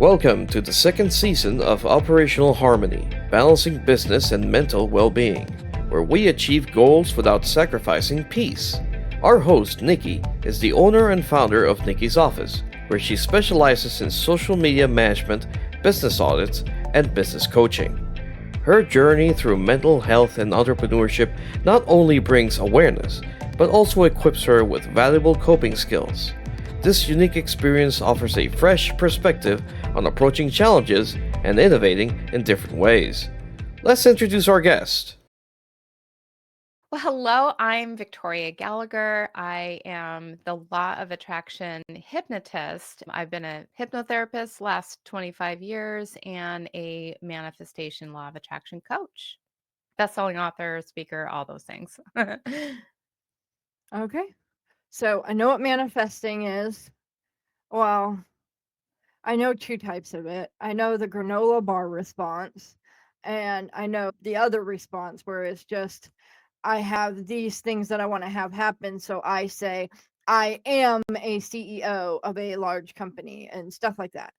Welcome to the second season of Operational Harmony, balancing business and mental well-being, where we achieve goals without sacrificing peace. Our host, Nikki, is the owner and founder of Nikki's Office, where she specializes in social media management, business audits, and business coaching. Her journey through mental health and entrepreneurship not only brings awareness, but also equips her with valuable coping skills. This unique experience offers a fresh perspective on approaching challenges and innovating in different ways. Let's introduce our guest. Well, hello, I'm Victoria Gallagher. I am the Law of Attraction hypnotist. I've been a hypnotherapist last 25 years and a manifestation law of attraction coach. Best-selling author, speaker, all those things. Okay. So I know what manifesting is. Well, I know two types of it. I know the granola bar response, and I know the other response where it's just, I have these things that I want to have happen. So I say, I am a CEO of a large company and stuff like that.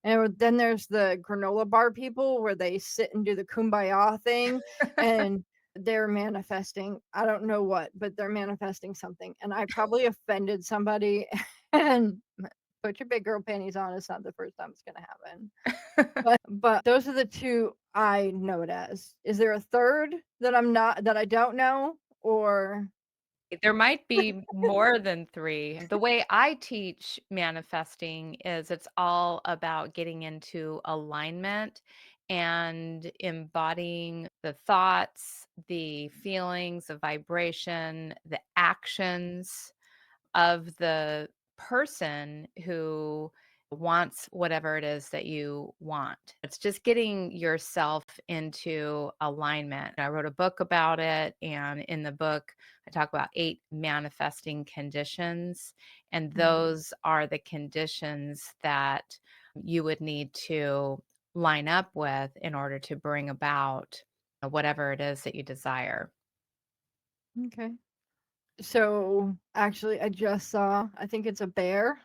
And then there's the granola bar people where they sit and do the kumbaya thing and they're manifesting. I don't know what, but they're manifesting something. And I probably offended somebody and put your big girl panties on. It's not the first time it's going to happen. But those are the two I know it as. Is there a third that I don't know, or There might be more than three. The way I teach manifesting is it's all about getting into alignment and embodying the thoughts, the feelings, the vibration, the actions of the person who wants whatever it is that you want. It's just getting yourself into alignment. I wrote a book about it, and in the book, I talk about 8 manifesting conditions, and those are the conditions that you would need to line up with in order to bring about whatever it is that you desire. okay. So actually, I just saw, I think it's a bear,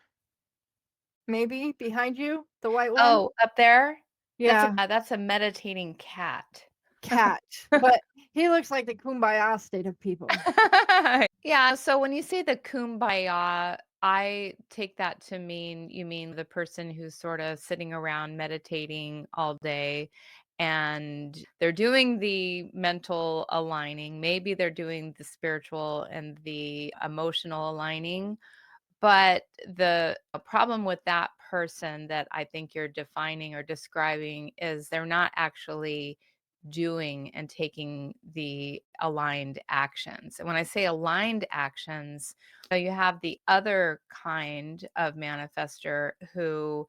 maybe behind you, the white one. Oh, up there? Yeah, That's a meditating cat. cat. But he looks like the kumbaya state of people. Yeah, so when you say the kumbaya, I take that to mean you mean the person who's sort of sitting around meditating all day and they're doing the mental aligning. Maybe they're doing the spiritual and the emotional aligning. But the problem with that person that I think you're defining or describing is they're not actually doing and taking the aligned actions. And when I say aligned actions, you have the other kind of manifester who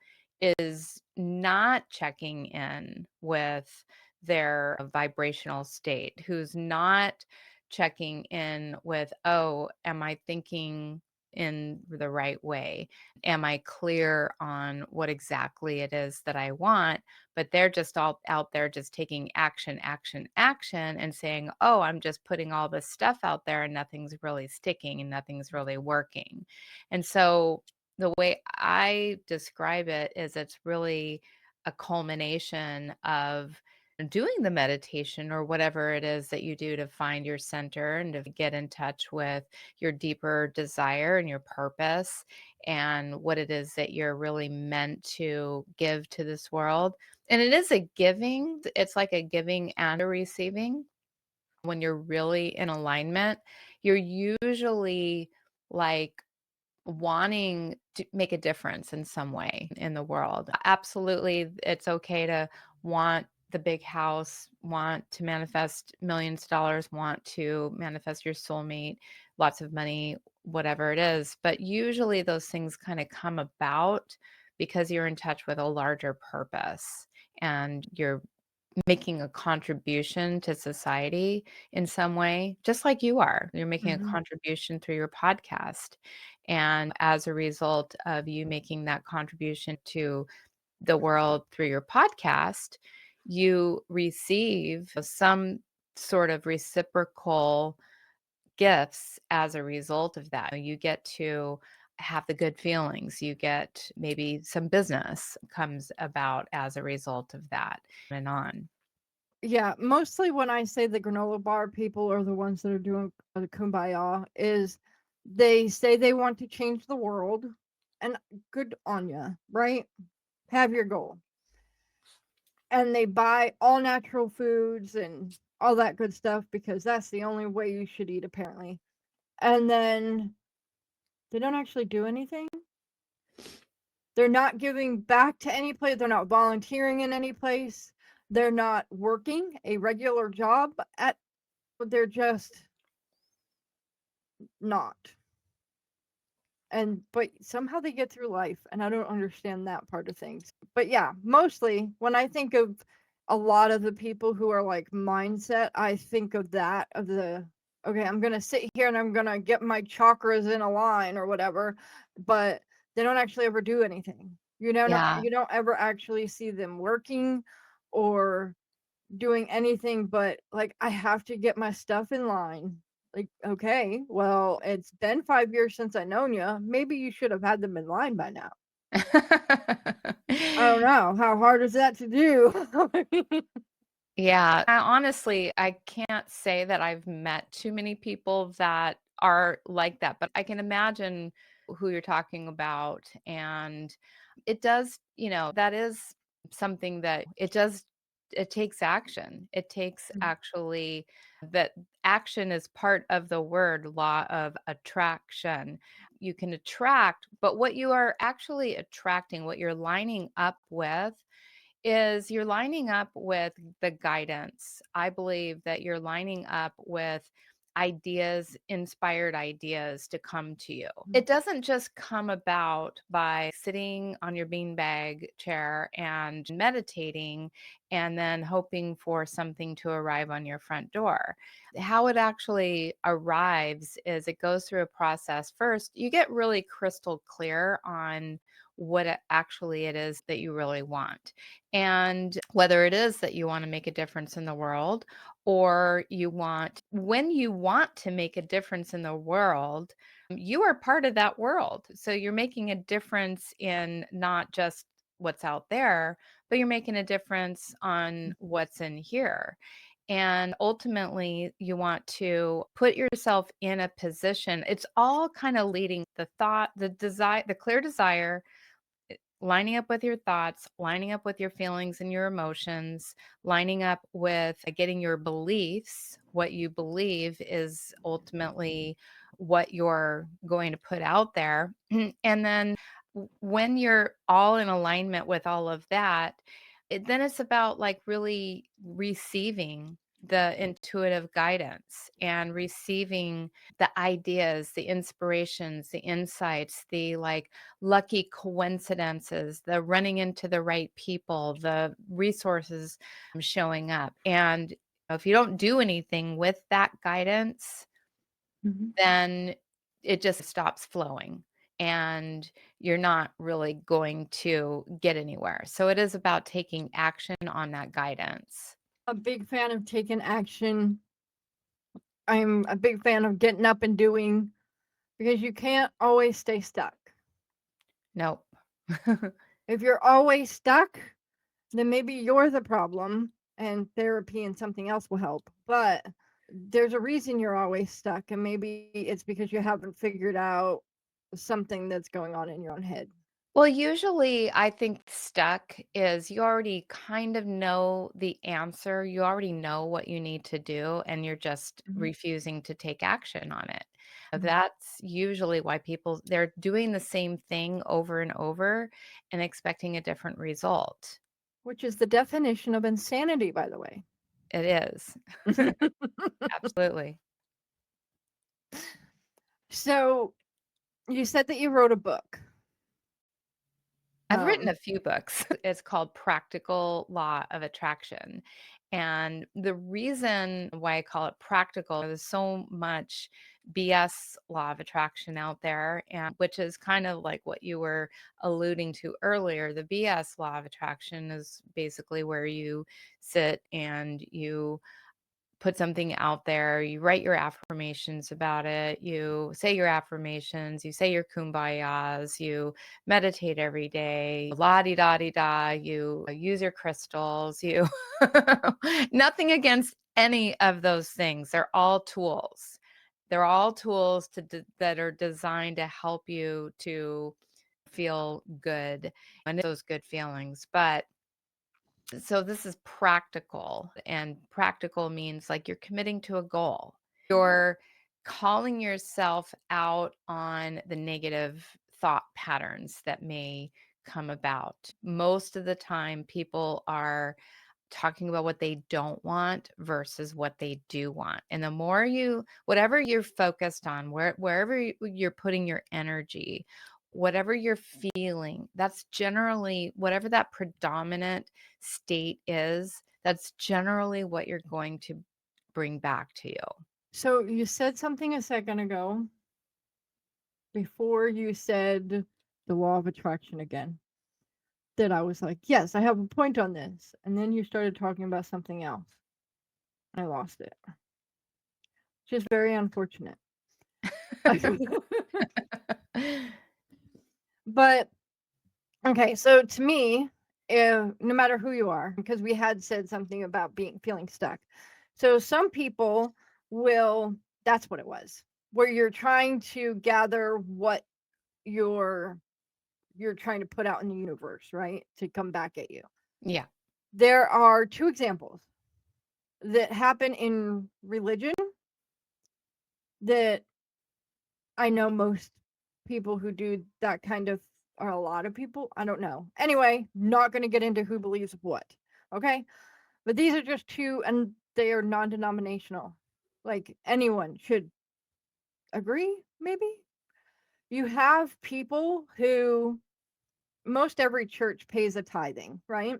is not checking in with their vibrational state, who's not checking in with, oh, am I thinking in the right way? Am I clear on what exactly it is that I want? But they're just all out there just taking action, action, action and saying, oh, I'm just putting all this stuff out there and nothing's really sticking and nothing's really working. And so the way I describe it is it's really a culmination of doing the meditation or whatever it is that you do to find your center and to get in touch with your deeper desire and your purpose and what it is that you're really meant to give to this world. And it is a giving, it's like a giving and a receiving. When you're really in alignment, you're usually like wanting to make a difference in some way in the world. Absolutely, it's okay to want the big house, want to manifest millions of dollars, want to manifest your soulmate, lots of money, whatever it is. But usually those things kind of come about because you're in touch with a larger purpose and you're making a contribution to society in some way, just like you are. You're making a contribution through your podcast. And as a result of you making that contribution to the world through your podcast, you receive some sort of reciprocal gifts as a result of that. You get to have the good feelings. You get maybe some business comes about as a result of that and on. Yeah, mostly when I say the granola bar people are the ones that are doing the kumbaya is they say they want to change the world, and good on you, right? Have your goal. And they buy all natural foods and all that good stuff because that's the only way you should eat, apparently. And then they don't actually do anything. They're not giving back to any place. They're not volunteering in any place. They're not working a regular job at, they're just not. But somehow they get through life, and I don't understand that part of things. But yeah, mostly when I think of a lot of the people who are like mindset, I think of that, of the, okay, I'm going to sit here and I'm going to get my chakras in a line or whatever, but they don't actually ever do anything. Yeah. You don't ever actually see them working or doing anything but like, I have to get my stuff in line. Like, okay, well, it's been 5 years since I known you. Maybe you should have had them in line by now. I don't know. How hard is that to do? Yeah, honestly, I can't say that I've met too many people that are like that, but I can imagine who you're talking about. And it does, that is something that it takes action. It takes actually that action is part of the word law of attraction. You can attract, but what you are actually attracting, what you're lining up with, is you're lining up with the guidance. I believe that you're lining up with ideas, inspired ideas to come to you. It doesn't just come about by sitting on your beanbag chair and meditating and then hoping for something to arrive on your front door. How it actually arrives is it goes through a process. First, you get really crystal clear on what it is that you really want. And whether it is that you want to make a difference in the world, or when you want to make a difference in the world, you are part of that world. So you're making a difference in not just what's out there, but you're making a difference on what's in here. And ultimately, you want to put yourself in a position. It's all kind of leading the thought, the desire, the clear desire, lining up with your thoughts, lining up with your feelings and your emotions, lining up with getting your beliefs. What you believe is ultimately what you're going to put out there. And then when you're all in alignment with all of that, then it's about like really receiving the intuitive guidance and receiving the ideas, the inspirations, the insights, the like lucky coincidences, the running into the right people, the resources showing up. And if you don't do anything with that guidance, then it just stops flowing and you're not really going to get anywhere. So it is about taking action on that guidance. A big fan of taking action. I'm a big fan of getting up and doing, because you can't always stay stuck. Nope. If you're always stuck, then maybe you're the problem and therapy and something else will help. But there's a reason you're always stuck, and maybe it's because you haven't figured out something that's going on in your own head. Well, usually I think stuck is you already kind of know the answer. You already know what you need to do, and you're just refusing to take action on it. That's usually why they're doing the same thing over and over and expecting a different result. Which is the definition of insanity, by the way. It is. Absolutely. So you said that you wrote a book. I've written a few books. It's called Practical Law of Attraction. And the reason why I call it practical, there's so much BS law of attraction out there, and which is kind of like what you were alluding to earlier. The BS law of attraction is basically where you sit and you put something out there, you write your affirmations about it, you say your affirmations, you say your kumbayas, you meditate every day, la di da di da, you use your crystals, you nothing against any of those things. They're all tools. They're all tools that are designed to help you to feel good and those good feelings. But so this is practical, and practical means like you're committing to a goal. You're calling yourself out on the negative thought patterns that may come about. Most of the time, people are talking about what they don't want versus what they do want. And the more whatever you're focused on, wherever you're putting your energy, whatever you're feeling, that's generally whatever that predominant state is, that's generally what you're going to bring back to you. So you said something a second ago before you said the law of attraction again, that I was like, yes, I have a point on this. And then you started talking about something else. I lost it. Just very unfortunate. But okay, so to me, no matter who you are, because we had said something about feeling stuck. So some people that's what it was, where you're trying to gather what you're trying to put out in the universe, right? To come back at you. Yeah. There are two examples that happen in religion that I know most people who do that kind of, or a lot of people, I don't know. Anyway, not going to get into who believes what, okay? But these are just two, and they are non-denominational. Like anyone should agree, maybe? You have people who, most every church pays a tithing, right?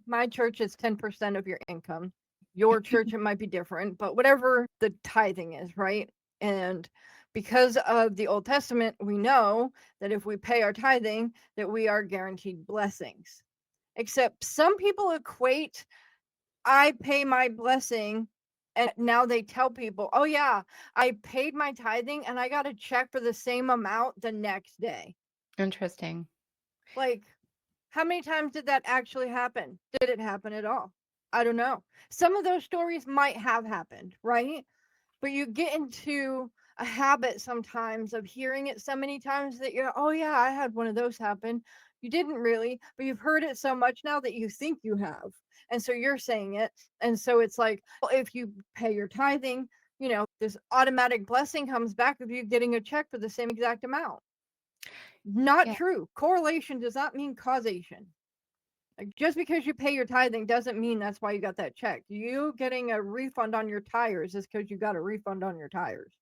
My church is 10% of your income. Your church, it might be different, but whatever the tithing is, right? And because of the Old Testament, we know that if we pay our tithing, that we are guaranteed blessings. Except some people equate, I pay my blessing, and now they tell people, oh yeah, I paid my tithing and I got a check for the same amount the next day. Interesting. Like, how many times did that actually happen? Did it happen at all? I don't know. Some of those stories might have happened, right? But you get into a habit sometimes of hearing it so many times that you're, oh yeah, I had one of those happen. You didn't really, but you've heard it so much now that you think you have. And so you're saying it. And so it's like, well, if you pay your tithing, this automatic blessing comes back of you getting a check for the same exact amount. Not true. Correlation does not mean causation. Like, just because you pay your tithing doesn't mean that's why you got that check. You getting a refund on your tires is because you got a refund on your tires.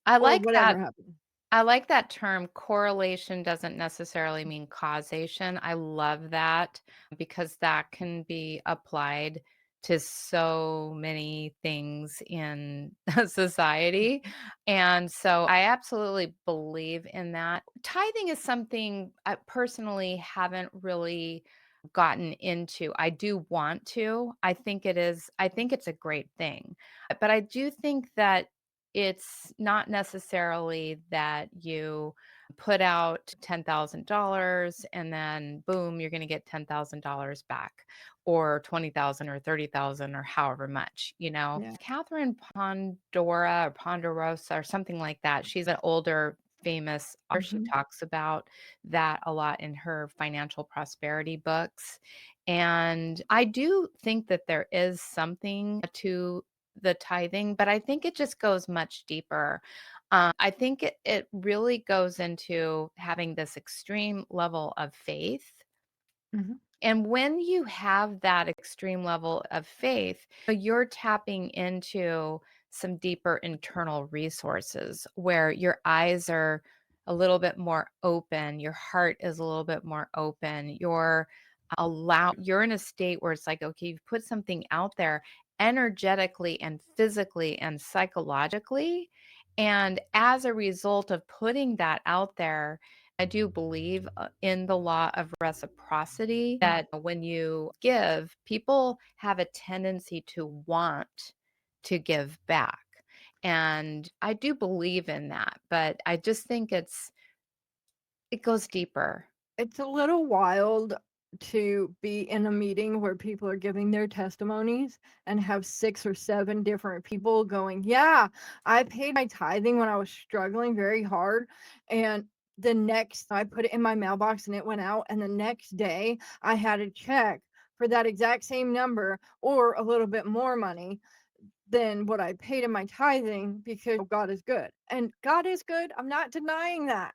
I like whatever that. happened. I like that term. Correlation doesn't necessarily mean causation. I love that because that can be applied to so many things in society. And so I absolutely believe in that. Tithing is something I personally haven't really gotten into. I do want to. I think it's a great thing. But I do think that it's not necessarily that you put out $10,000 and then boom, you're going to get $10,000 back, or 20,000 or 30,000 or however much, Yeah. Catherine Pandora or Ponderosa or something like that. She's an older famous author. She talks about that a lot in her financial prosperity books. And I do think that there is something to the tithing, but I think it just goes much deeper. I think it really goes into having this extreme level of faith. And when you have that extreme level of faith, you're tapping into some deeper internal resources where your eyes are a little bit more open, your heart is a little bit more open, you're in a state where it's like, okay, you've put something out there energetically and physically and psychologically. And as a result of putting that out there, I do believe in the law of reciprocity, that when you give, people have a tendency to want to give back. And I do believe in that, but I just think it goes deeper. It's a little wild to be in a meeting where people are giving their testimonies and have 6 or 7 different people going, yeah, I paid my tithing when I was struggling very hard. And the next, I put it in my mailbox and it went out. And the next day, I had a check for that exact same number or a little bit more money than what I paid in my tithing, because God is good. And God is good. I'm not denying that.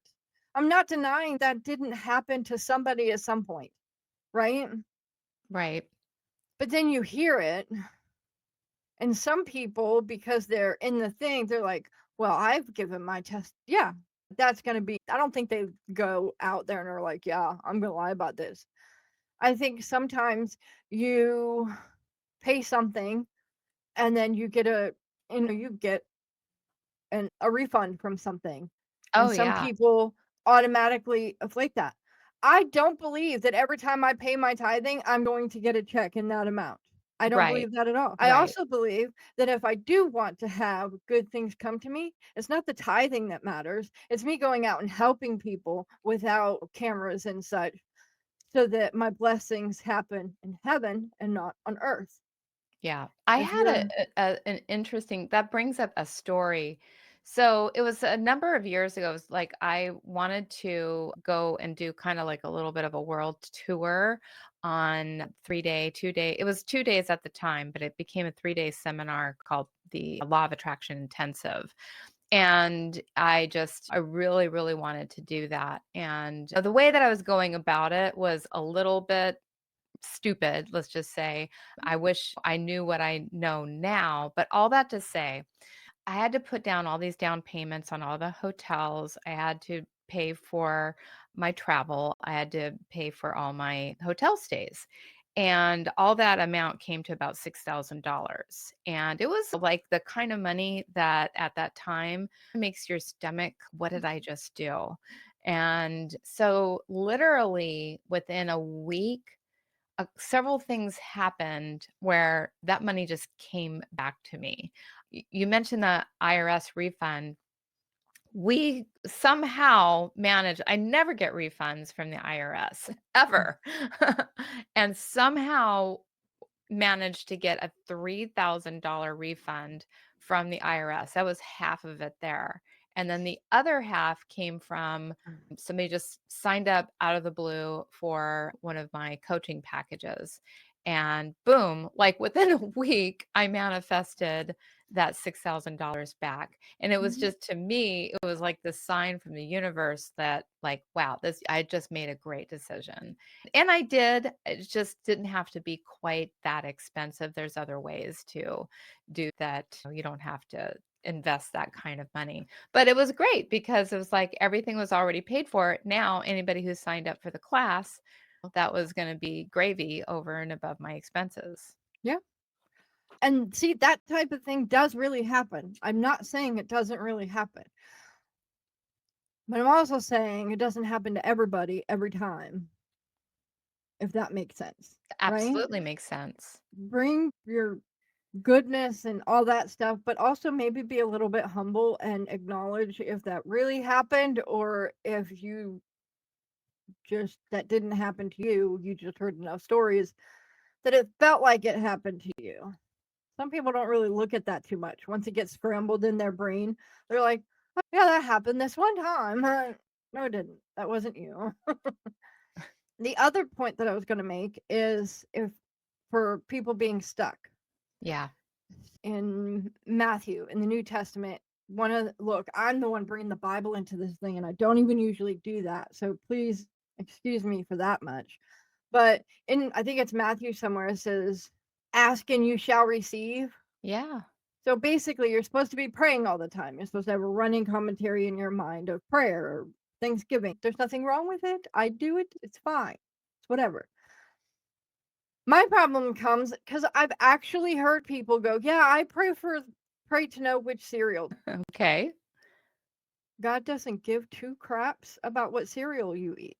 I'm not denying that didn't happen to somebody at some point, right? Right. But then you hear it, and some people, because they're in the thing, they're like, well, I've given my test. Yeah, that's going to be, I don't think they go out there and are like, yeah, I'm going to lie about this. I think sometimes you pay something and then you get a refund from something. Oh, And some yeah. people automatically afflict that. I don't believe that every time I pay my tithing, I'm going to get a check in that amount. I don't Right. believe that at all. I Right. also believe that if I do want to have good things come to me, it's not the tithing that matters. It's me going out and helping people without cameras and such, so that my blessings happen in heaven and not on earth. Yeah. I If had you're an interesting, that brings up a story. So it was a number of years ago. It was like I wanted to go and do kind of like a little bit of a world tour on 3 day, 2 day. It was 2 days at the time, but it became a 3 day seminar called the Law of Attraction Intensive. And I really, really wanted to do that. And the way that I was going about it was a little bit stupid, let's just say. I wish I knew what I know now, but all that to say, I had to put down all these down payments on all the hotels. I had to pay for my travel. I had to pay for all my hotel stays. And all that amount came to about $6,000. And it was like the kind of money that at that time makes your stomach, what did I just do? And so, literally within a week, several things happened where that money just came back to me. You mentioned the IRS refund. We somehow managed, I never get refunds from the IRS ever. And somehow managed to get a $3,000 refund from the IRS. That was half of it there. And then the other half came from somebody just signed up out of the blue for one of my coaching packages. And boom, like within a week, I manifested that $6,000 back. And it was just, to me, it was like the sign from the universe that, like, wow, I just made a great decision. And I did. It just didn't have to be quite that expensive. There's other ways to do that. You don't have to invest that kind of money. But it was great because it was like everything was already paid for. Now, anybody who signed up for the class, that was going to be gravy over and above my expenses. Yeah. And see, that type of thing does really happen. I'm not saying it doesn't really happen. But I'm also saying it doesn't happen to everybody every time, if that makes sense. Absolutely right? makes sense. Bring your goodness and all that stuff, but also maybe be a little bit humble and acknowledge if that really happened, or if you just, that didn't happen to you. You just heard enough stories that it felt like it happened to you. Some people don't really look at that too much. Once it gets scrambled in their brain, they're like, oh, yeah, that happened this one time. No, it didn't. That wasn't you. The other point that I was going to make is, if for people being stuck Yeah. in Matthew, in the New Testament, look, I'm the one bringing the Bible into this thing, and I don't even usually do that. So please excuse me for that much. But I think it's Matthew somewhere, it says, ask and you shall receive. Yeah. So basically, you're supposed to be praying all the time. You're supposed to have a running commentary in your mind of prayer or Thanksgiving. There's nothing wrong with it. I do it. It's fine. It's whatever. My problem comes because I've actually heard people go, yeah, I pray to know which cereal. Okay. God doesn't give two craps about what cereal you eat.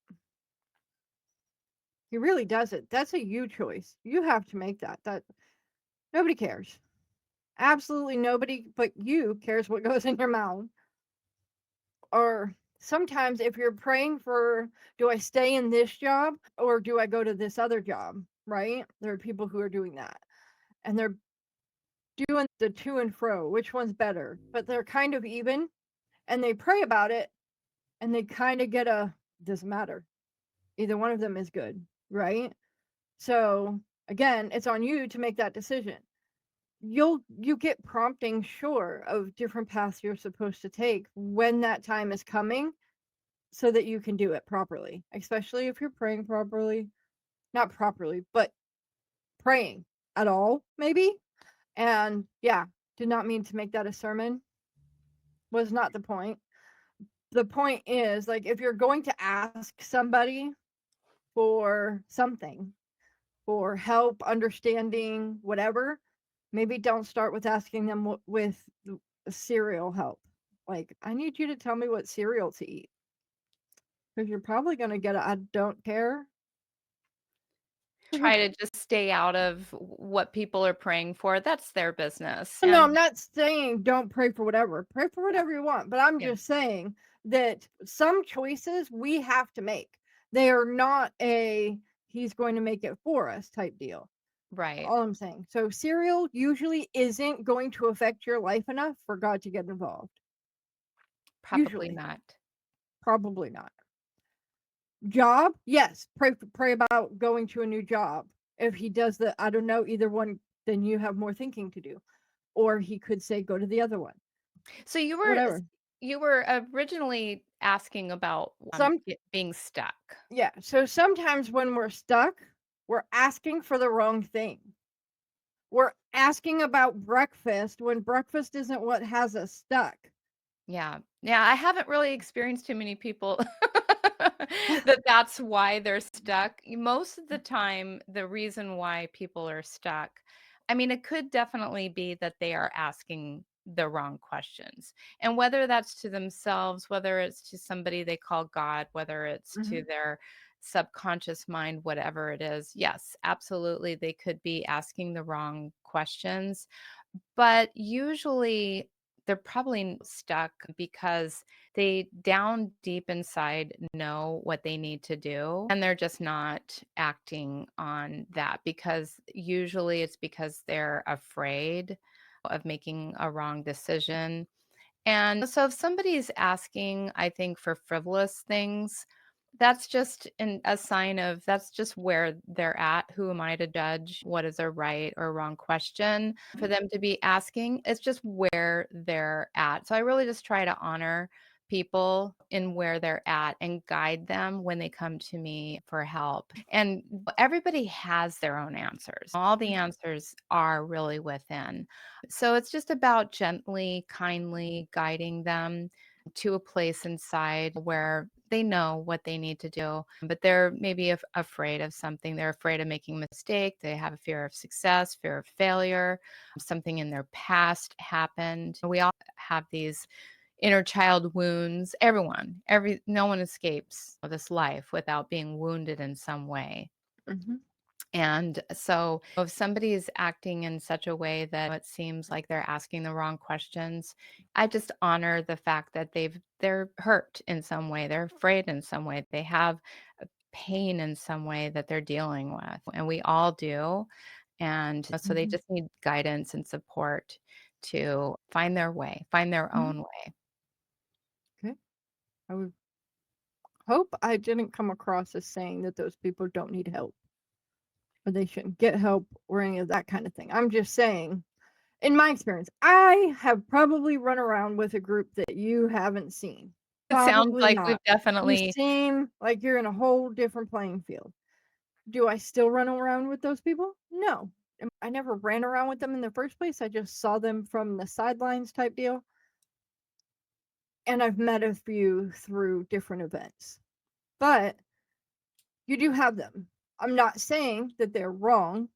He really doesn't. That's a you choice. You have to make that. That nobody cares. Absolutely nobody but you cares what goes in your mouth. Or sometimes if you're praying for, do I stay in this job or do I go to this other job, right? There are people who are doing that. And they're doing the to and fro, which one's better? But they're kind of even and they pray about it and they kind of get a doesn't matter. Either one of them is good, right? So again, it's on you to make that decision. You get prompting, sure, of different paths you're supposed to take when that time is coming so that you can do it properly, especially if you're praying properly. Not properly, but praying at all, maybe. And yeah, did not mean to make that a sermon. Was not the point. The point is, like, if you're going to ask somebody for something, for help, understanding, whatever, maybe don't start with asking them with cereal help. Like, I need you to tell me what cereal to eat. Because you're probably going to get a I don't care. Try to just stay out of what people are praying for. That's their business. No, I'm not saying don't pray for whatever. Pray for whatever you want. But I'm Yeah. just saying that some choices we have to make. They are not a he's going to make it for us type deal. Right. All I'm saying. So cereal usually isn't going to affect your life enough for God to get involved. Probably Usually. not. Probably not. Job, yes. Pray about going to a new job. If he does the I don't know either one, then you have more thinking to do. Or he could say go to the other one. So you Whatever. were originally asking about being stuck. Yeah. So sometimes when we're stuck, we're asking for the wrong thing. We're asking about breakfast when breakfast isn't what has us stuck. Yeah. Yeah, I haven't really experienced too many people that's why they're stuck. Most of the time, the reason why people are stuck, I mean, it could definitely be that they are asking the wrong questions. And whether that's to themselves, whether it's to somebody they call God, whether it's to their subconscious mind, whatever it is, yes, absolutely, they could be asking the wrong questions. But usually they're probably stuck because they down deep inside know what they need to do and they're just not acting on that because usually it's because they're afraid of making a wrong decision. And so if somebody's asking, I think, for frivolous things, that's just a sign of that's just where they're at. Who am I to judge what is a right or wrong question for them to be asking? It's just where they're at. So I really just try to honor people in where they're at and guide them when they come to me for help. And everybody has their own answers. All the answers are really within. So it's just about gently, kindly guiding them to a place inside where they know what they need to do, but they're maybe afraid of something. They're afraid of making a mistake. They have a fear of success, fear of failure. Something in their past happened. We all have these inner child wounds. No one escapes this life without being wounded in some way. And so if somebody is acting in such a way that it seems like they're asking the wrong questions, I just honor the fact that they're hurt in some way, they're afraid in some way, they have pain in some way that they're dealing with, and we all do. And so they just need guidance and support to find their way, find their own way. Okay. I would hope I didn't come across as saying that those people don't need help or they shouldn't get help or any of that kind of thing. I'm just saying, in my experience, I have probably run around with a group that you haven't seen. It sounds Probably like not. we've definitely. You seem like you're in a whole different playing field. Do I still run around with those people? No. I never ran around with them in the first place. I just saw them from the sidelines type deal. And I've met a few through different events. But you do have them. I'm not saying that they're wrong.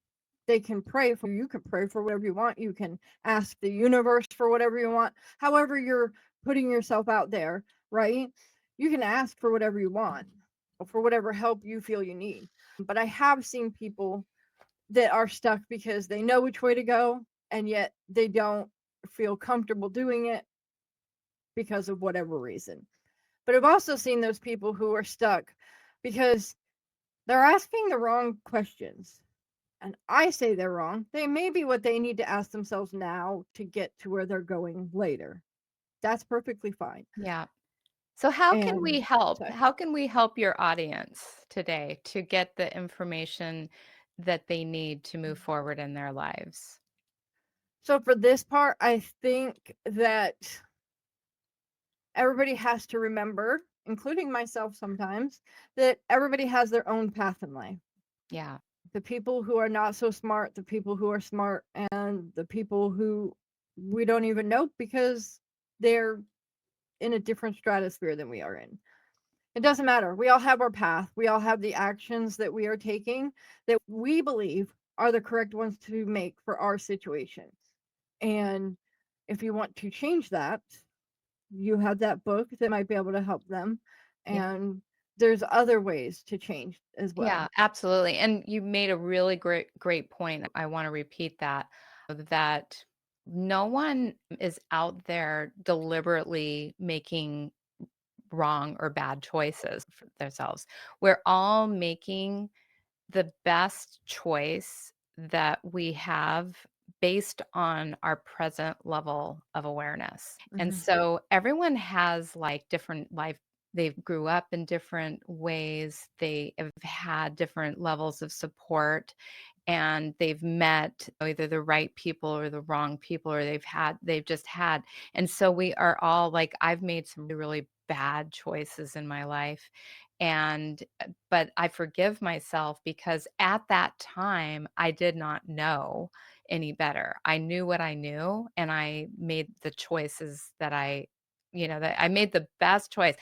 They can pray for you. You can pray for whatever you want. You can ask the universe for whatever you want. However, you're putting yourself out there, right? You can ask for whatever you want, or for whatever help you feel you need. But I have seen people that are stuck because they know which way to go, and yet they don't feel comfortable doing it because of whatever reason. But I've also seen those people who are stuck because they're asking the wrong questions. And I say they're wrong. They may be what they need to ask themselves now to get to where they're going later. That's perfectly fine. Yeah. So how can we And help? so, How can we help your audience today to get the information that they need to move forward in their lives? so for this part, I think that everybody has to remember, including myself sometimes, that everybody has their own path in life. Yeah. The people who are not so smart, the people who are smart, and the people who we don't even know because they're in a different stratosphere than we are in. It doesn't matter. We all have our path. We all have the actions that we are taking that we believe are the correct ones to make for our situation. And if you want to change that, you have that book that might be able to help them. Yeah. And there's other ways to change as well. Yeah, absolutely. And you made a really great point. I want to repeat that no one is out there deliberately making wrong or bad choices for themselves. We're all making the best choice that we have based on our present level of awareness. And Mhm. so everyone has like different life. They grew up in different ways. They have had different levels of support, and they've met either the right people or the wrong people, or they've just had. And so we are all like, I've made some really bad choices in my life. And but I forgive myself because at that time I did not know any better. I knew what I knew, and I made the choices that I made the best choice.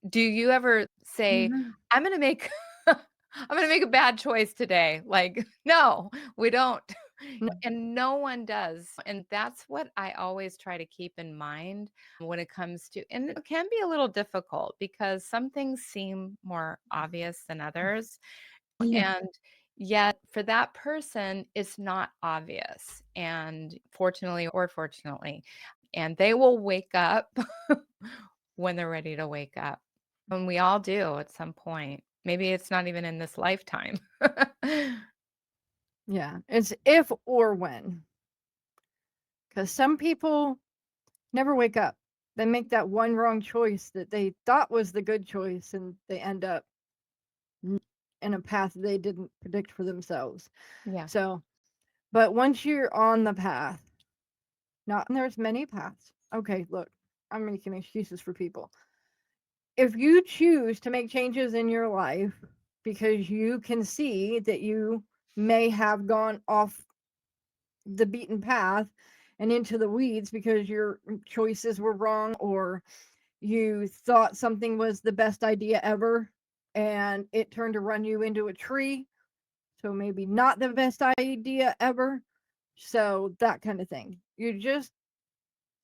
Do you ever say, Mhm. I'm going to make I'm going to make a bad choice today? Like, no, we don't. No. And no one does. And that's what I always try to keep in mind when it comes to, and it can be a little difficult because some things seem more obvious than others. And yet for that person, it's not obvious. And fortunately or fortunately, and they will wake up when they're ready to wake up. And we all do at some point. Maybe it's not even in this lifetime. Yeah, it's if or when. Because some people never wake up. They make that one wrong choice that they thought was the good choice, and they end up in a path they didn't predict for themselves. Yeah. So, but once you're on the path, not and there's many paths. Okay, look, I'm making excuses for people. If you choose to make changes in your life because you can see that you may have gone off the beaten path and into the weeds because your choices were wrong, or you thought something was the best idea ever and it turned to run you into a tree, so maybe not the best idea ever. So that kind of thing, you just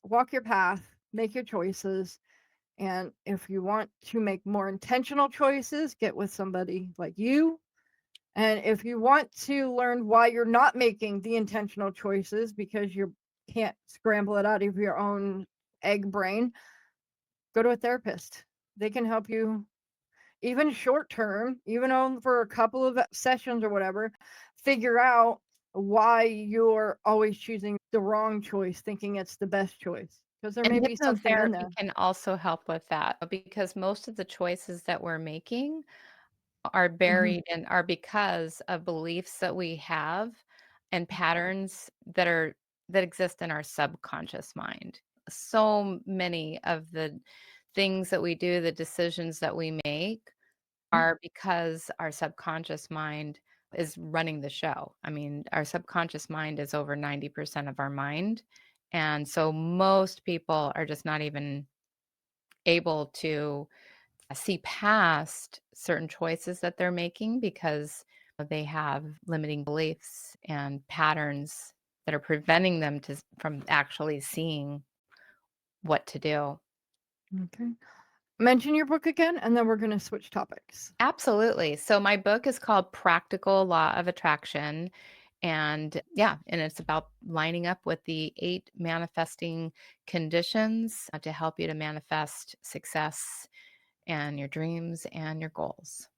walk your path, make your choices. And if you want to make more intentional choices, get with somebody like you. And if you want to learn why you're not making the intentional choices because you can't scramble it out of your own egg brain, go to a therapist. They can help you, even short term, even on for a couple of sessions or whatever, figure out why you're always choosing the wrong choice, thinking it's the best choice. Because there And may be something in hypnotherapy there. can also help with that because most of the choices that we're making are Mhm. buried and are because of beliefs that we have and patterns that exist in our subconscious mind. So many of the things that we do, the decisions that we make are because our subconscious mind is running the show. I mean, our subconscious mind is over 90% of our mind. And so most people are just not even able to see past certain choices that they're making because they have limiting beliefs and patterns that are preventing them from actually seeing what to do. Okay. Mention your book again, and then we're going to switch topics. Absolutely. So my book is called Practical Law of Attraction. And it's about lining up with the 8 manifesting conditions to help you to manifest success and your dreams and your goals.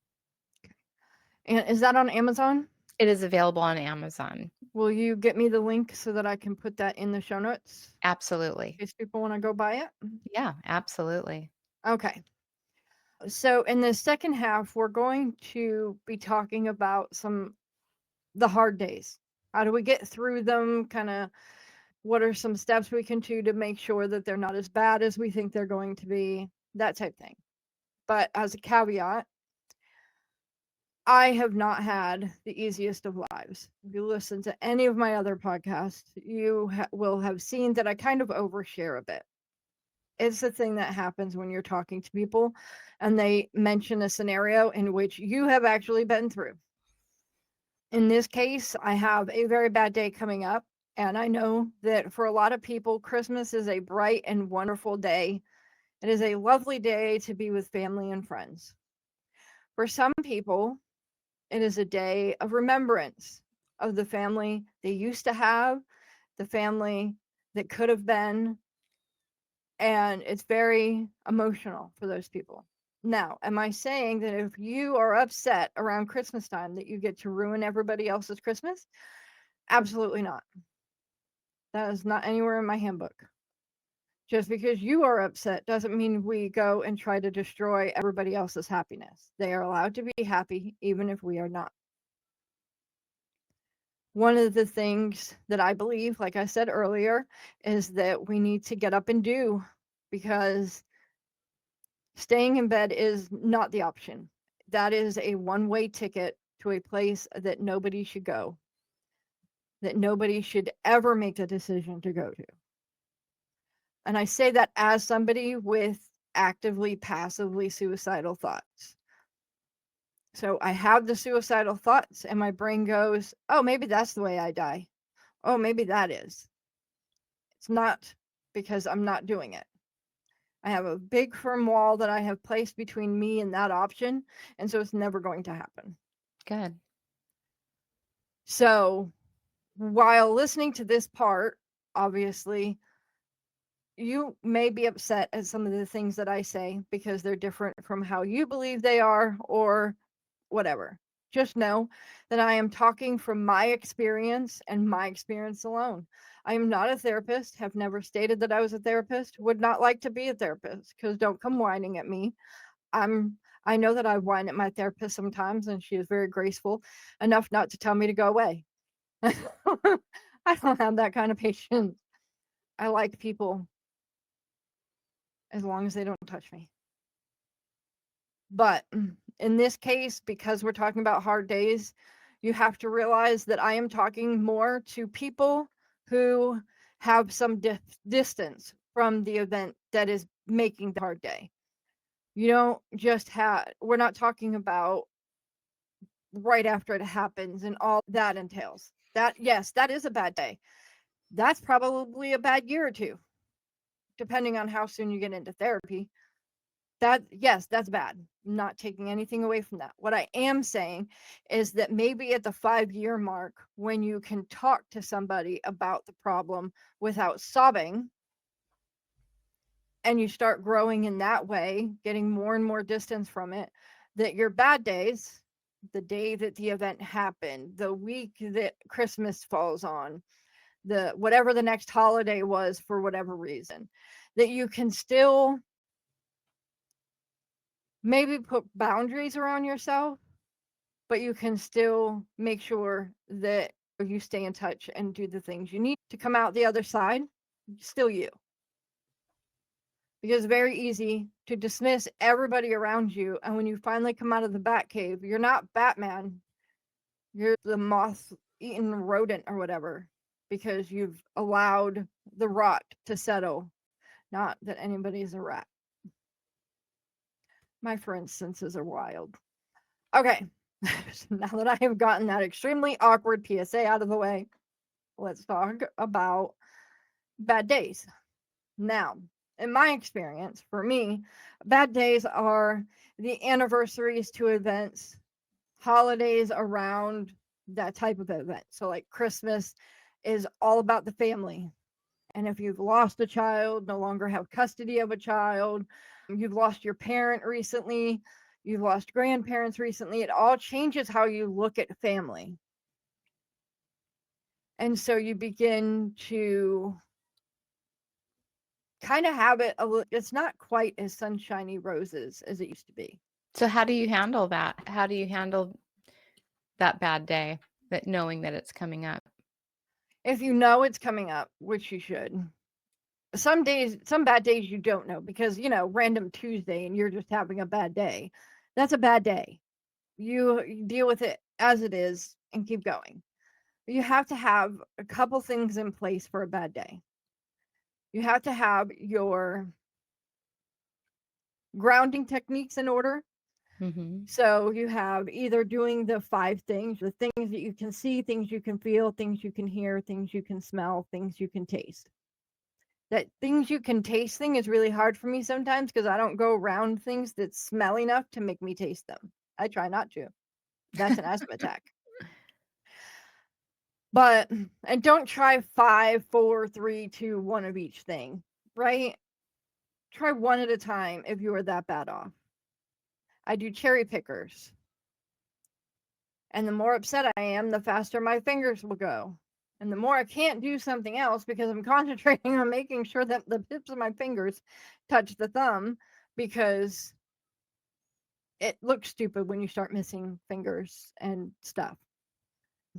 And is that on Amazon? It is available on Amazon. Will you get me the link so that I can put that in the show notes in Absolutely. case people want to go buy it? Yeah, absolutely. Okay. So in the second half, we're going to be talking about the hard days. How do we get through them? Kind of what are some steps we can do to make sure that they're not as bad as we think they're going to be, that type thing. But as a caveat, I have not had the easiest of lives. If you listen to any of my other podcasts, you will have seen that I kind of overshare a bit. It's the thing that happens when you're talking to people and they mention a scenario in which you have actually been through. In this case, I have a very bad day coming up, and I know that for a lot of people, Christmas is a bright and wonderful day. It is a lovely day to be with family and friends. For some people, it is a day of remembrance of the family they used to have, the family that could have been, and it's very emotional for those people. Now, am I saying that if you are upset around Christmas time that you get to ruin everybody else's Christmas? Absolutely not. That is not anywhere in my handbook. Just because you are upset doesn't mean we go and try to destroy everybody else's happiness. They are allowed to be happy even if we are not. One of the things that I believe, like I said earlier, is that we need to get up and do, because staying in bed is not the option. That is a one-way ticket to a place that nobody should go, that nobody should ever make the decision to go to. And I say that as somebody with actively, passively suicidal thoughts. So I have the suicidal thoughts and my brain goes, oh, maybe that's the way I die. Oh, maybe that is. It's not, because I'm not doing it. I have a big firm wall that I have placed between me and that option. And so it's never going to happen. Good. So while listening to this part, obviously, you may be upset at some of the things that I say because they're different from how you believe they are or whatever. Just know that I am talking from my experience and my experience alone. I am not a therapist, have never stated that I was a therapist, would not like to be a therapist, because don't come whining at me. I know that I whine at my therapist sometimes, and she is very graceful enough not to tell me to go away. I don't have that kind of patience. I like people as long as they don't touch me. But in this case, because we're talking about hard days, you have to realize that I am talking more to people who have some distance from the event that is making the hard day. You don't just we're not talking about right after it happens and all that entails. That, yes, that is a bad day. That's probably a bad year or two, depending on how soon you get into therapy. Yes, that's bad. I'm not taking anything away from that. What I am saying is that maybe at the 5-year mark, when you can talk to somebody about the problem without sobbing, and you start growing in that way, getting more and more distance from it, that your bad days, the day that the event happened, the week that Christmas falls on, whatever the next holiday was for whatever reason, that you can still maybe put boundaries around yourself, but you can still make sure that you stay in touch and do the things you need to come out the other side, still you. Because it's very easy to dismiss everybody around you. And when you finally come out of the bat cave, you're not Batman. You're the moth-eaten rodent or whatever, because you've allowed the rot to settle. Not that anybody's a rat. My for instances are wild. Okay, so now that I have gotten that extremely awkward PSA out of the way, let's talk about bad days. Now, in my experience, for me, bad days are the anniversaries to events, holidays around that type of event. So, like Christmas is all about the family. And if you've lost a child, no longer have custody of a child, you've lost your parent recently, you've lost grandparents recently, it all changes how you look at family. And so you begin to kind of have it it's not quite as sunshiny roses as it used to be. So how do you handle that? How do you handle that bad day, that knowing that it's coming up? If you know it's coming up, which you should. Some bad days you don't know, because random Tuesday and you're just having a bad day. That's a bad day. You deal with it as it is and keep going. You have to have a couple things in place for a bad day. You have to have your grounding techniques in order. Mm-hmm. So you have either doing the 5 things, the things that you can see, things you can feel, things you can hear, things you can smell, things you can taste. That things you can taste thing is really hard for me sometimes, because I don't go around things that smell enough to make me taste them. I try not to. That's an asthma attack. But, and don't try 5, 4, 3, 2, 1 of each thing, right? Try one at a time if you are that bad off. I do cherry pickers. And the more upset I am, the faster my fingers will go. And the more I can't do something else, because I'm concentrating on making sure that the tips of my fingers touch the thumb, because it looks stupid when you start missing fingers and stuff.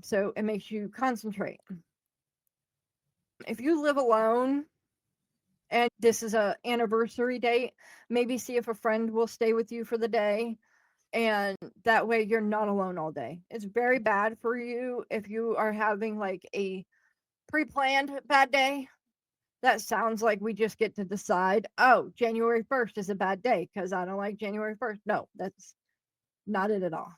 So it makes you concentrate. If you live alone and this is an anniversary date, maybe see if a friend will stay with you for the day. And that way you're not alone all day. It's very bad for you if you are having like a pre-planned bad day. That sounds like we just get to decide, oh, January 1st is a bad day because I don't like January 1st. No, that's not it at all.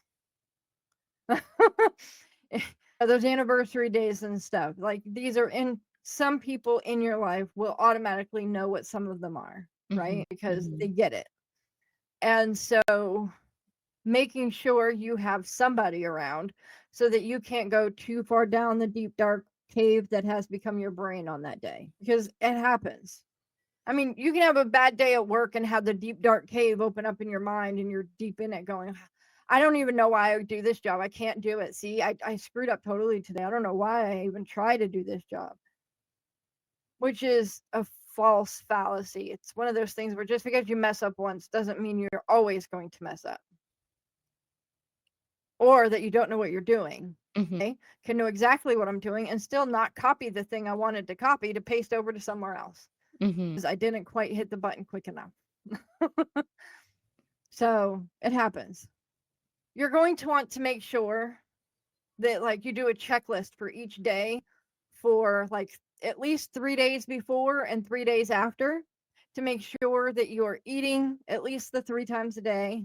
Those anniversary days and stuff, like these are in some people in your life will automatically know what some of them are, right? Because they get it. And so making sure you have somebody around so that you can't go too far down the deep, dark cave that has become your brain on that day, because it happens. I mean, you can have a bad day at work and have the deep, dark cave open up in your mind and you're deep in it going, I don't even know why I do this job. I can't do it. See, I screwed up totally today. I don't know why I even try to do this job, which is a false fallacy. It's one of those things where just because you mess up once doesn't mean you're always going to mess up, or that you don't know what you're doing. Okay? Can know exactly what I'm doing and still not copy the thing I wanted to copy to paste over to somewhere else, because I didn't quite hit the button quick enough. So it happens. You're going to want to make sure that like you do a checklist for each day for like at least 3 days before and 3 days after, to make sure that you're eating at least the 3 times a day,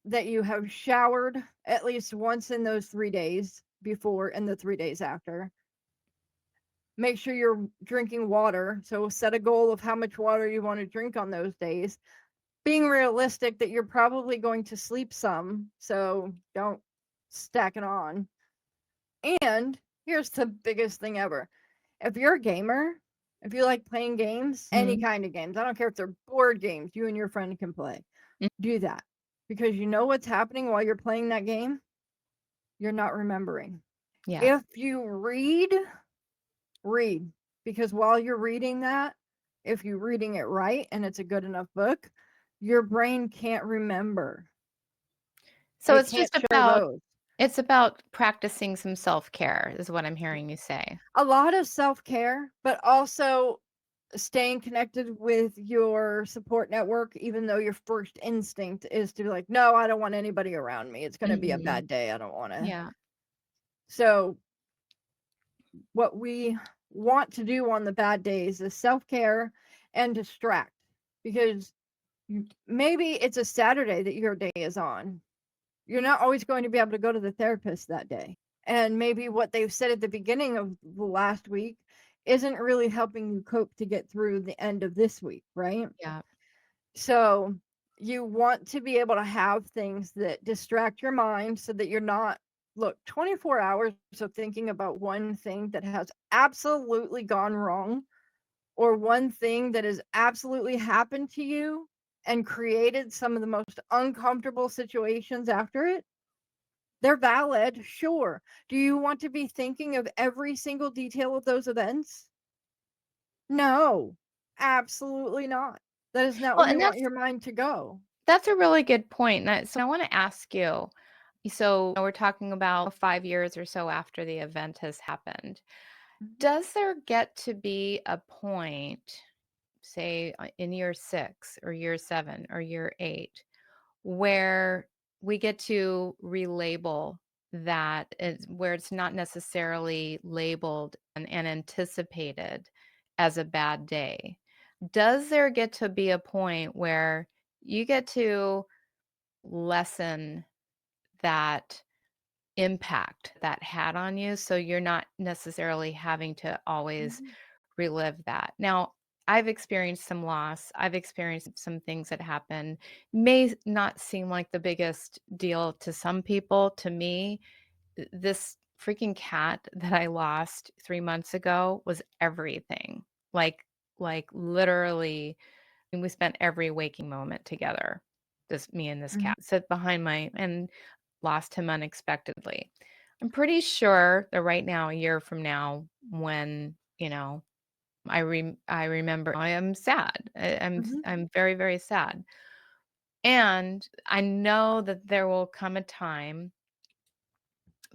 that you have showered at least once in those 3 days before and the 3 days after. Make sure you're drinking water. So set a goal of how much water you want to drink on those days, being realistic that you're probably going to sleep some, so don't stack it on. And here's the biggest thing ever. If you're a gamer, if you like playing games, any kind of games, I don't care if they're board games, you and your friend can play. Do that, because you know what's happening while you're playing that game. You're not remembering. Yeah. If you read, because while you're reading that, if you're reading it right and it's a good enough book, your brain can't remember. So It it's can't just show about those. it's about practicing some self-care is what I'm hearing you say. A lot of self-care, but also staying connected with your support network, even though your first instinct is to be like, no, I don't want anybody around me. It's going to be a bad day. I don't want to. Yeah. So what we want to do on the bad days is self-care and distract, because maybe it's a Saturday that your day is on. You're not always going to be able to go to the therapist that day. And maybe what they've said at the beginning of the last week isn't really helping you cope to get through the end of this week, right? Yeah. So you want to be able to have things that distract your mind so that you're not, look, 24 hours of thinking about one thing that has absolutely gone wrong or one thing that has absolutely happened to you and created some of the most uncomfortable situations after it. They're valid, sure. Do you want to be thinking of every single detail of those events? No, absolutely not. That is not Well, where and you want your mind to go. that's a really good point. So I want to ask you, so we're talking about 5 years or so after the event has happened. Mhm. Does there get to be a point, say in year 6 or year 7 or year 8, where we get to relabel that, where it's not necessarily labeled and anticipated as a bad day? Does there get to be a point where you get to lessen that impact that had on you, so you're not necessarily having to always Mhm. relive that? Now, I've experienced some loss. I've experienced some things that happen. May not seem like the biggest deal to some people. To me, this freaking cat that I lost 3 months ago was everything. Like literally, and we spent every waking moment together. This me and this Mhm. cat sit behind my and lost him unexpectedly. I'm pretty sure that right now, a year from now, when I remember, I am sad. Mhm. I'm very, very sad. And I know that there will come a time,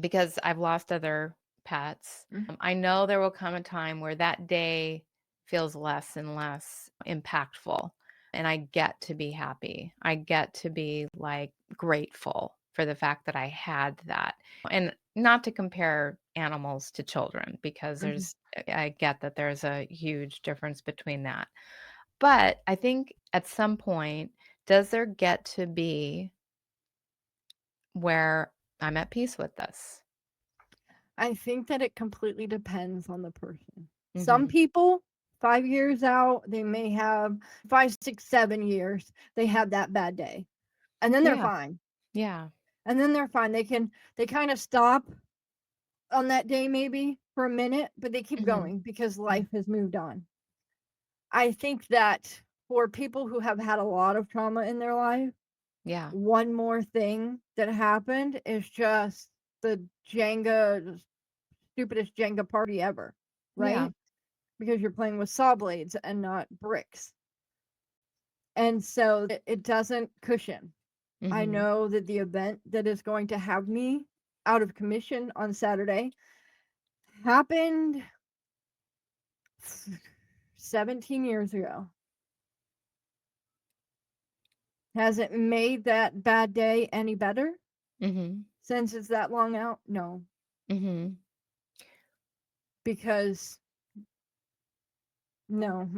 because I've lost other pets. Mhm. I know there will come a time where that day feels less and less impactful. And I get to be happy. I get to be like grateful for the fact that I had that. And not to compare animals to children, because Mhm. I get that there's a huge difference between that. But I think at some point, does there get to be where I'm at peace with this? I think that it completely depends on the person. Some Hmm. people, 5 years out, they may have 5, 6, 7 years, they have that bad day. And then they're Yeah. fine. Yeah. And then they're fine. They kind of stop on that day maybe for a minute, but they keep Mhm. going because Mhm. life has moved on. I think that for people who have had a lot of trauma in their life, Yeah. one more thing that happened is just the stupidest Jenga party ever, Yeah. right? Because you're playing with saw blades and not bricks. And so it doesn't cushion. I Mhm. know that the event that is going to have me out of commission on Saturday happened 17 years ago. Has it made that bad day any better Mhm. since it's that long out? No, Mhm. because no,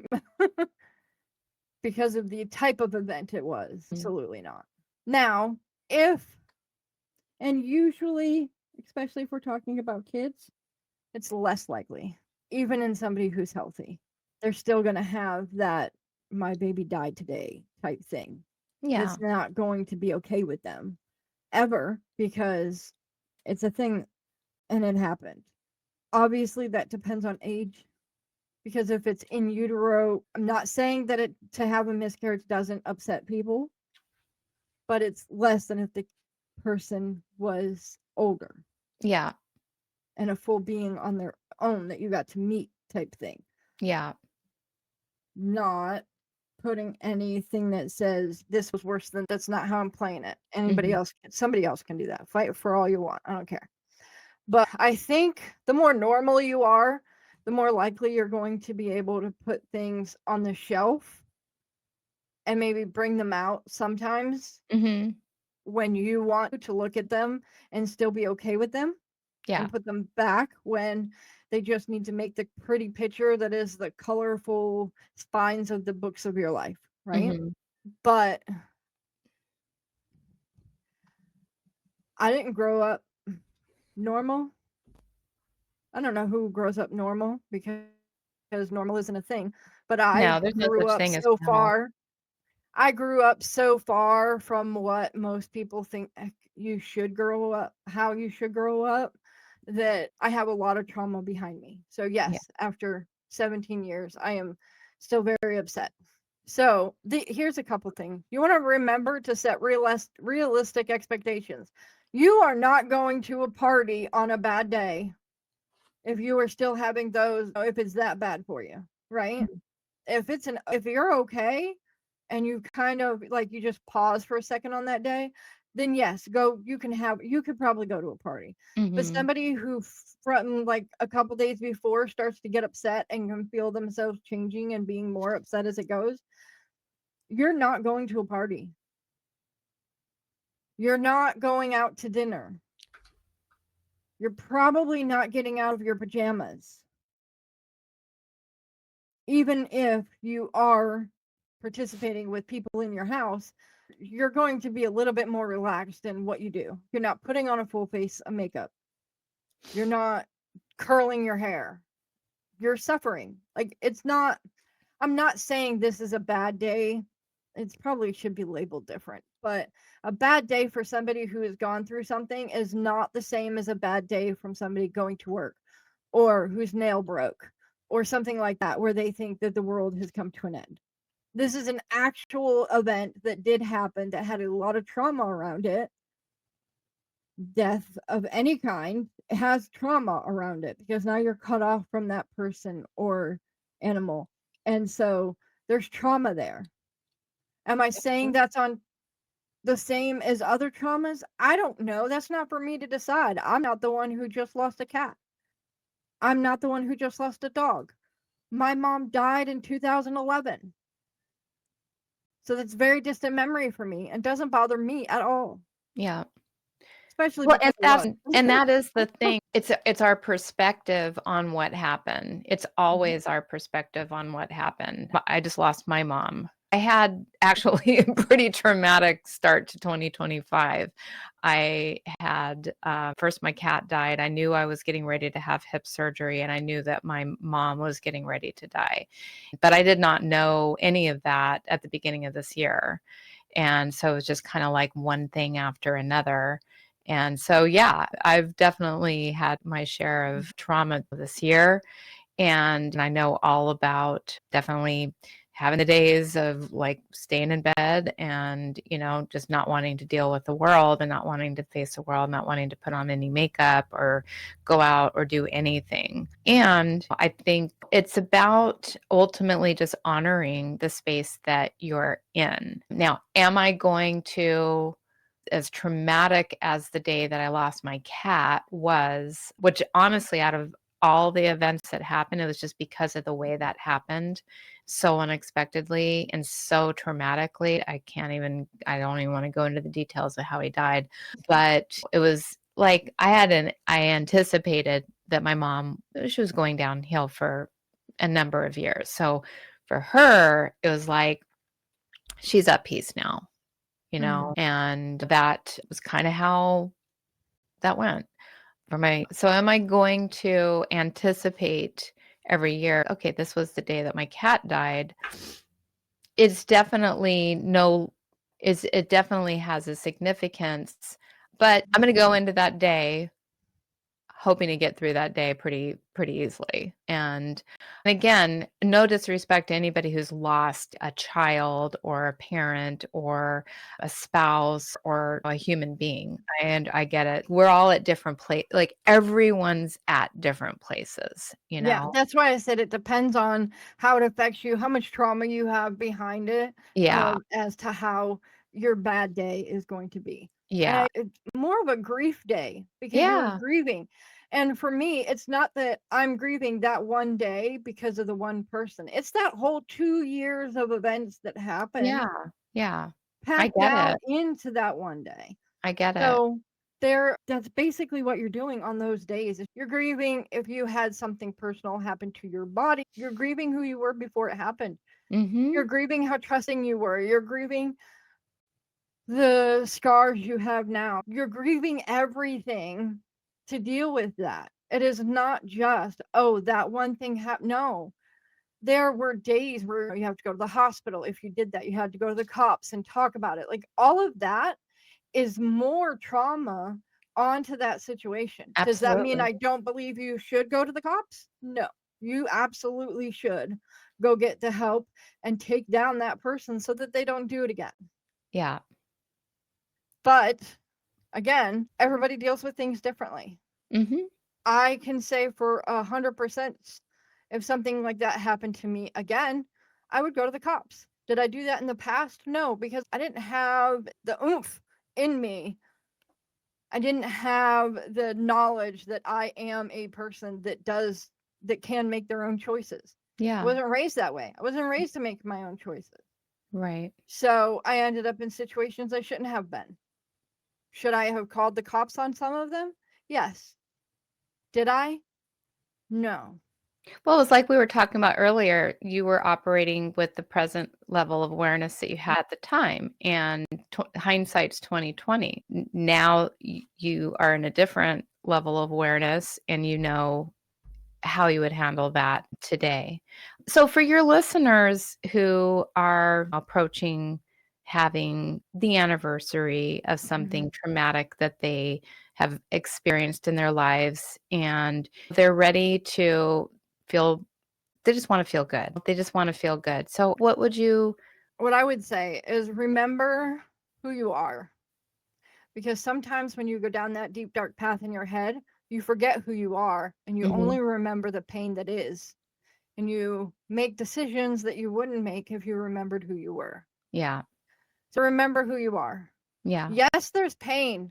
because of the type of event it was. Mhm. Absolutely not. Now, if, and usually, especially if we're talking about kids, it's less likely. Even in somebody who's healthy, they're still going to have that my baby died today type thing. And Yeah. it's not going to be okay with them ever because it's a thing and it happened. Obviously, that depends on age because if it's in utero, I'm not saying that it to have a miscarriage doesn't upset people, but it's less than if the person was older Yeah. and a full being on their own that you got to meet type thing. Yeah. Not putting anything that says this was worse than that's not how I'm playing it. Mhm. Somebody else can do that. Fight for all you want. I don't care. But I think the more normal you are, the more likely you're going to be able to put things on the shelf and maybe bring them out sometimes Mhm. when you want to look at them and still be okay with them Yeah. and put them back when they just need to make the pretty picture that is the colorful spines of the books of your life, right? Mhm. But I didn't grow up normal. I don't know who grows up normal because because normal isn't a thing, but I No, there's no grew such up thing as so normal. far. I grew up so far from what most people think you should grow up, how you should grow up, that I have a lot of trauma behind me. So Yeah. yes, after 17 years, I am still very upset. So here's a couple things. You want to remember to set realistic expectations. You are not going to a party on a bad day if you are still having those, if it's that bad for you, right? If you're okay and you kind of like, you just pause for a second on that day, then yes, you could probably go to a party. But Mhm. somebody who from like a couple days before starts to get upset and can feel themselves changing and being more upset as it goes, you're not going to a party. You're not going out to dinner. You're probably not getting out of your pajamas. Even if you are participating with people in your house, you're going to be a little bit more relaxed in what you do. You're not putting on a full face of makeup. You're not curling your hair. You're suffering. Like, I'm not saying this is a bad day. It probably should be labeled different, but a bad day for somebody who has gone through something is not the same as a bad day from somebody going to work or whose nail broke or something like that, where they think that the world has come to an end. This is an actual event that did happen that had a lot of trauma around it. Death of any kind has trauma around it because now you're cut off from that person or animal. And so there's trauma there. Am I saying that's on the same as other traumas? I don't know. That's not for me to decide. I'm not the one who just lost a cat. I'm not the one who just lost a dog. My mom died in 2011. So that's very distant memory for me and doesn't bother me at all, Yeah. especially Well, because I love it. and that is the thing. It's our perspective on what happened. It's always our perspective on what happened. I just lost my mom. I had actually a pretty traumatic start to 2025. I had first my cat died. I knew I was getting ready to have hip surgery, and I knew that my mom was getting ready to die. But I did not know any of that at the beginning of this year. And so it was just kind of like one thing after another. And so, yeah, I've definitely had my share of trauma this year. And I know all about definitely having the days of like staying in bed and, just not wanting to deal with the world and not wanting to face the world, not wanting to put on any makeup or go out or do anything. And I think it's about ultimately just honoring the space that you're in. Now, am I going to, as traumatic as the day that I lost my cat was, which honestly, out of all the events that happened, it was just because of the way that happened so unexpectedly and so traumatically. I don't even want to go into the details of how he died, but it was like I anticipated that my mom, she was going downhill for a number of years. So for her, it was like, she's at peace now. And that was kind of how that went for so am I going to anticipate every year, okay, this was the day that my cat died? It definitely has a significance, but I'm going to go into that day hoping to get through that day pretty easily. And again, no disrespect to anybody who's lost a child or a parent or a spouse or a human being. And I get it. We're all at different places. Like everyone's at different places, Yeah, that's why I said it depends on how it affects you, how much trauma you have behind it, Yeah. as to how your bad day is going to be. Yeah. It's more of a grief day because you are Yeah. grieving. And for me, it's not that I'm grieving that one day because of the one person. It's that whole 2 years of events that happened Yeah. Yeah. I packed get down it. into that one day. I get it. So that's basically what you're doing on those days. You're grieving if you had something personal happen to your body. You're grieving who you were before it happened. Mm-hmm. You're grieving how trusting you were. You're grieving the scars you have now. You're grieving everything to deal with that. It is not just, oh, that one thing happened. No, there were days where you have to go to the hospital. If you did that, you had to go to the cops and talk about it. Like, all of that is more trauma onto that situation. Does that mean Absolutely. I don't believe you should go to the cops? No, you absolutely should go get the help and take down that person so that they don't do it again. Yeah. But again, everybody deals with things differently. Mm-hmm. I can say for 100%, if something like that happened to me again, I would go to the cops. Did I do that in the past? No, because I didn't have the oomph in me. I didn't have the knowledge that I am a person that can make their own choices. I Yeah. wasn't raised that way. I wasn't raised to make my own choices. Right. So I ended up in situations I shouldn't have been. Should I have called the cops on some of them? Yes. Did I? No. Well, it's like we were talking about earlier. You were operating with the present level of awareness that you had at the time, and hindsight's 2020. Now you are in a different level of awareness, and you know how you would handle that today. So, for your listeners who are approaching having the anniversary of something traumatic that they have experienced in their lives, and they're ready to feel, they just want to feel good. They just want to feel good. So, what I would say is remember who you are. Because sometimes when you go down that deep, dark path in your head, you forget who you are and you only remember the pain that is. And you make decisions that you wouldn't make if you remembered who you were. Yeah. So remember who you are. Yeah. Yes, there's pain.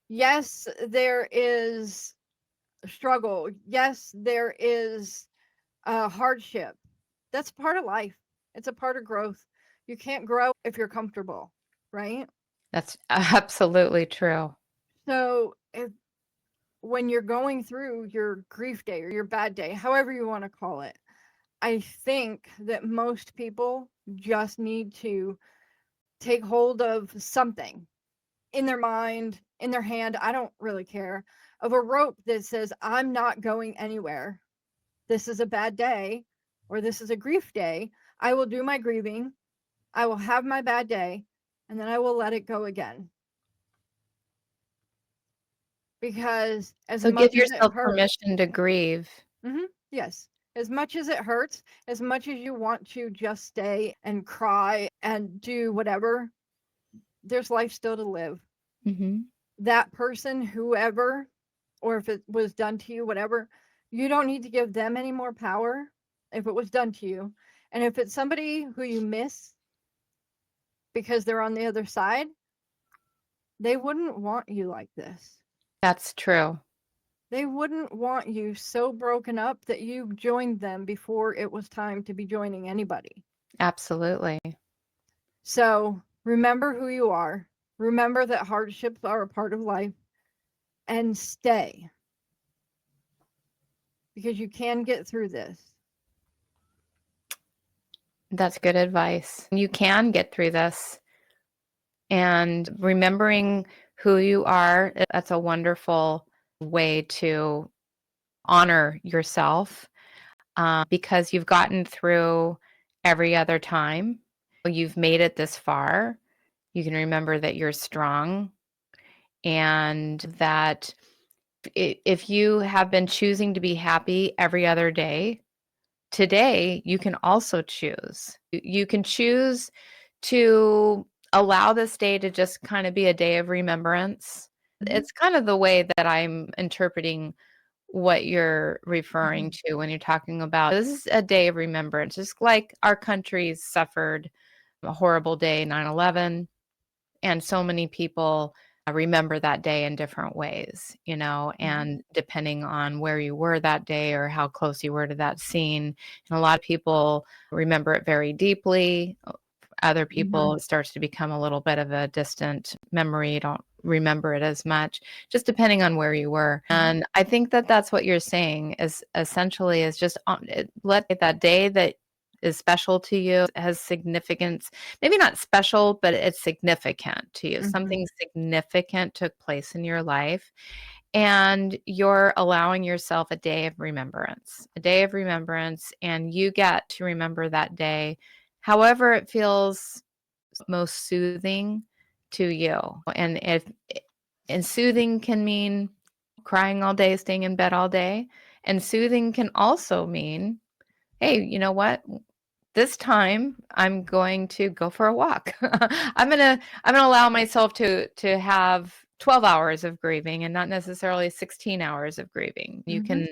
Yes, there is struggle. Yes, there is hardship. That's part of life. It's a part of growth. You can't grow if you're comfortable, right? That's absolutely true. So when you're going through your grief day or your bad day, however you want to call it, I think that most people just need to take hold of something in their mind, in their hand, I don't really care, of a rope that says, I'm not going anywhere. This is a bad day, or this is a grief day. I will do my grieving. I will have my bad day, and then I will let it go again. Because So give yourself permission to grieve. Yes. As much as it hurts, as much as you want to just stay and cry and do whatever, there's life still to live. That person, whoever, or if it was done to you, whatever, you don't need to give them any more power if it was done to you. And if it's somebody who you miss because they're on the other side, they wouldn't want you like this. That's true. They wouldn't want you so broken up that you joined them before it was time to be joining anybody. Absolutely. So remember who you are. Remember that hardships are a part of life, and stay. Because you can get through this. That's good advice. You can get through this. And remembering who you are, that's a wonderful way to honor yourself, because you've gotten through every other time. You've made it this far. You can remember that you're strong, and that if you have been choosing to be happy every other day, today you can also choose. You can choose to allow this day to just kind of be a day of remembrance. It's kind of the way that I'm interpreting what you're referring to when you're talking about this is a day of remembrance. Just like our country's suffered a horrible day, 9/11, and so many people remember that day in different ways, and depending on where you were that day or how close you were to that scene. And a lot of people remember it very deeply. Other people, it starts to become a little bit of a distant memory. You don't remember it as much, just depending on where you were. And I think that that's what you're saying is essentially is just let that day that is special to you, has significance, maybe not special, but it's significant to you. Something significant took place in your life. and you're allowing yourself a day of remembrance, and you get to remember that day however it feels most soothing to you. And soothing can mean crying all day, staying in bed all day. And soothing can also mean, hey, you know what? This time I'm going to go for a walk. I'm gonna allow myself to have 12 hours of grieving and not necessarily 16 hours of grieving. You can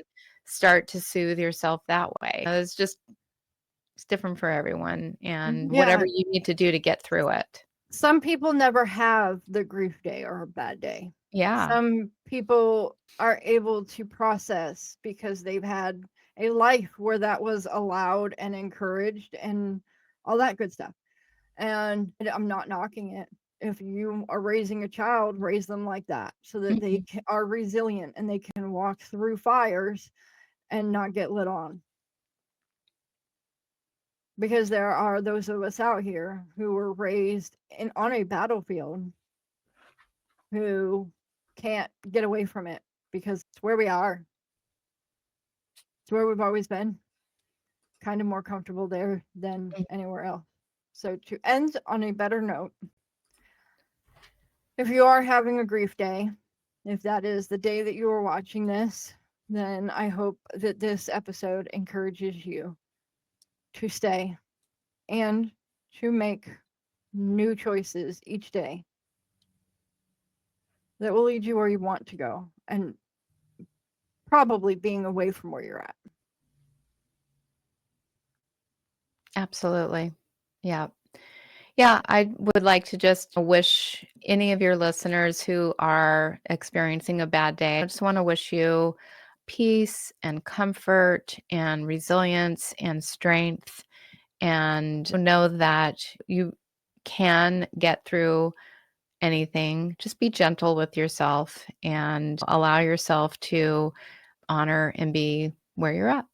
start to soothe yourself that way. It's different for everyone, and whatever you need to do to get through it. Some people never have the grief day or a bad day. Yeah. Some people are able to process because they've had a life where that was allowed and encouraged and all that good stuff. And I'm not knocking it. If you are raising a child, raise them like that so that they are resilient and they can walk through fires and not get lit on. Because there are those of us out here who were raised on a battlefield who can't get away from it because it's where we are. It's where we've always been. Kind of more comfortable there than anywhere else. So to end on a better note, if you are having a grief day, if that is the day that you are watching this, then I hope that this episode encourages you to stay and to make new choices each day that will lead you where you want to go, and probably being away from where you're at. Absolutely. Yeah. Yeah, I would like to just wish any of your listeners who are experiencing a bad day, I just want to wish you peace and comfort and resilience and strength, and know that you can get through anything. Just be gentle with yourself and allow yourself to honor and be where you're at.